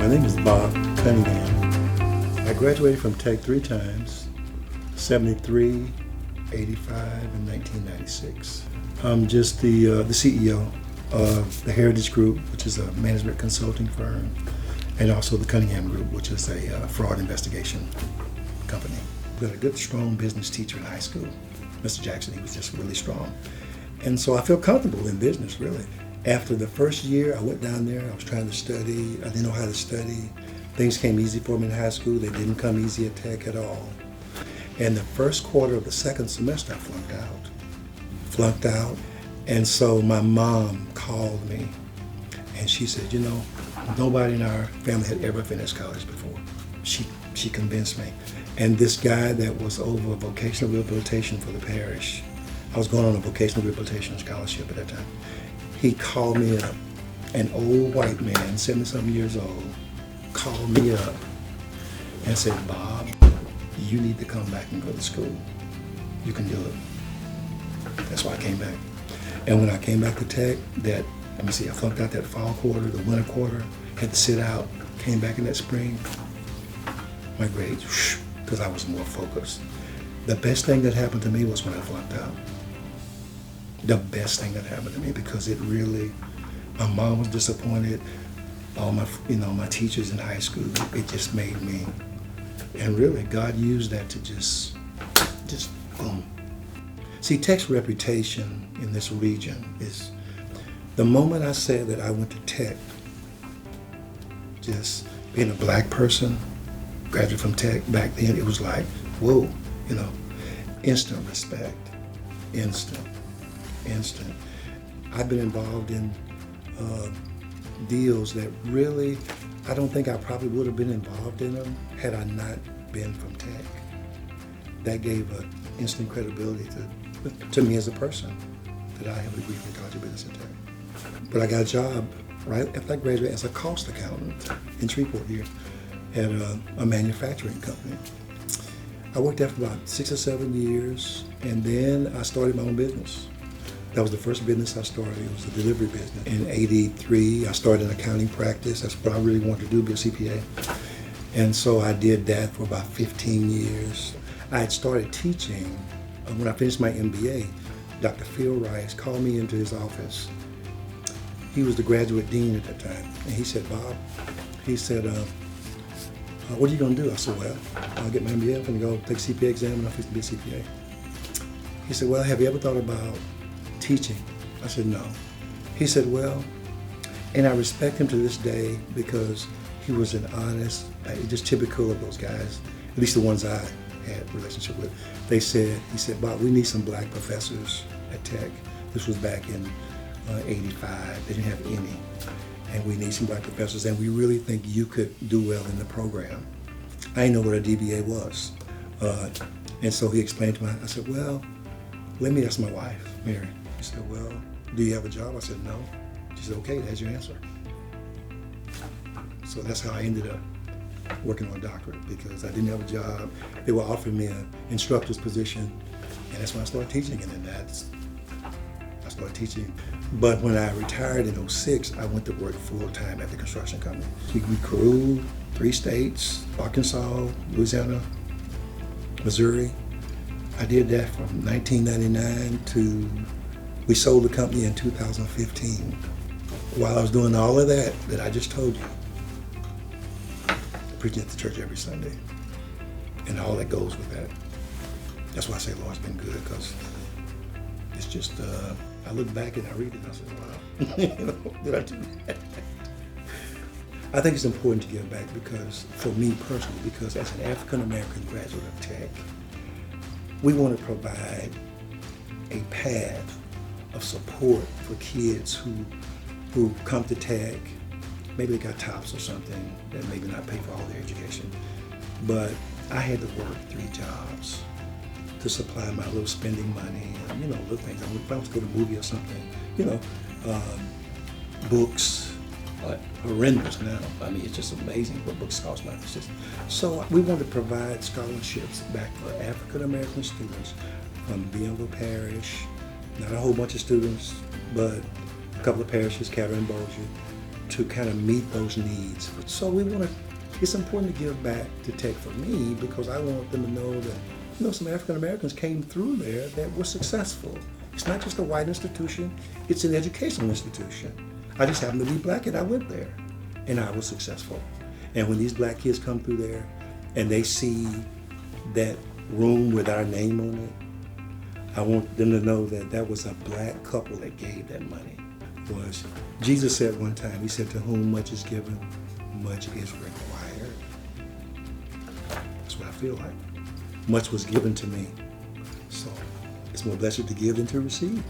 My name is Bob Cunningham. I graduated from Tech 3 times, 73, 85, and 1996. I'm just the CEO of the Heritage Group, which is a management consulting firm, and also the Cunningham Group, which is a fraud investigation company. We had a good, strong business teacher in high school, Mr. Jackson. He was just really strong. And so I feel comfortable in business, really. After the first year, I went down there. I was trying to study. I didn't know how to study. Things came easy for me in high school. They didn't come easy at Tech at all. And the first quarter of the second semester, I flunked out. And so my mom called me, and she said, you know, nobody in our family had ever finished college before. She convinced me. And this guy that was over vocational rehabilitation for the parish, I was going on a vocational rehabilitation scholarship at that time. He called me up, an old white man, 70-something years old, called me up and said, Bob, you need to come back and go to school. You can do it. That's why I came back. And when I came back to Tech, I flunked out that fall quarter, the winter quarter, had to sit out, came back in that spring, my grades, because I was more focused. The best thing that happened to me was when I flunked out. The best thing that happened to me, because it really, my mom was disappointed, all my teachers in high school, it just made me, and really God used that to just boom. See, Tech's reputation in this region is, the moment I said that I went to Tech, just being a black person, graduate from Tech, back then it was like, whoa, instant respect, instant. I've been involved in deals that really, I don't think I probably would have been involved in them had I not been from Tech. That gave an instant credibility to me as a person, that I have a degree from College of Business at Tech. But I got a job right after I graduated as a cost accountant in Shreveport here at a manufacturing company. I worked there for about 6 or 7 years, and then I started my own business. That was the first business I started. It was a delivery business. In '83, I started an accounting practice. That's what I really wanted to do, be a CPA. And so I did that for about 15 years. I had started teaching. When I finished my MBA, Dr. Phil Rice called me into his office. He was the graduate dean at that time. And he said, Bob, what are you going to do? I said, well, I'll get my MBA. I'm going to go take a CPA exam, and I'm going to be a CPA. He said, well, have you ever thought about teaching? I said, no. He said, well, and I respect him to this day because he was an honest, just typical of those guys, at least the ones I had a relationship with. He said, Bob, we need some black professors at Tech. This was back in 85. They didn't have any. And we need some black professors, and we really think you could do well in the program. I didn't know what a DBA was. And so he explained to me, I said, well, let me ask my wife, Mary. She said, well, do you have a job? I said, no. She said, okay, that's your answer. So that's how I ended up working on a doctorate, because I didn't have a job. They were offering me an instructor's position, and that's when I started teaching, and then I started teaching. But when I retired in '06, I went to work full-time at the construction company. We crewed 3 states, Arkansas, Louisiana, Missouri. I did that from 1999 to, we sold the company in 2015. While I was doing all of that I just told you, preaching at the church every Sunday, and all that goes with that. That's why I say Lord's been good, because it's just, I look back and I read it and I say, wow, did I do that? I think it's important to give back, because, for me personally, because as an African-American graduate of Tech, we want to provide a path of support for kids who come to Tech. Maybe they got TOPS or something that maybe not pay for all their education. But I had to work 3 jobs to supply my little spending money, little things. If I was to go to a movie or something, books, horrendous now. It's just amazing what books cost now. So we want to provide scholarships back for African American students from Bienville Parish, not a whole bunch of students, but a couple of parishes, Catter and Bossier, to kind of meet those needs. So it's important to give back to Tech for me because I want them to know that, some African Americans came through there that were successful. It's not just a white institution, it's an educational institution. I just happened to be black and I went there and I was successful. And when these black kids come through there and they see that room with our name on it, I want them to know that that was a black couple that gave that money. Jesus said one time, he said, to whom much is given, much is required. That's what I feel like. Much was given to me. So it's more blessed to give than to receive.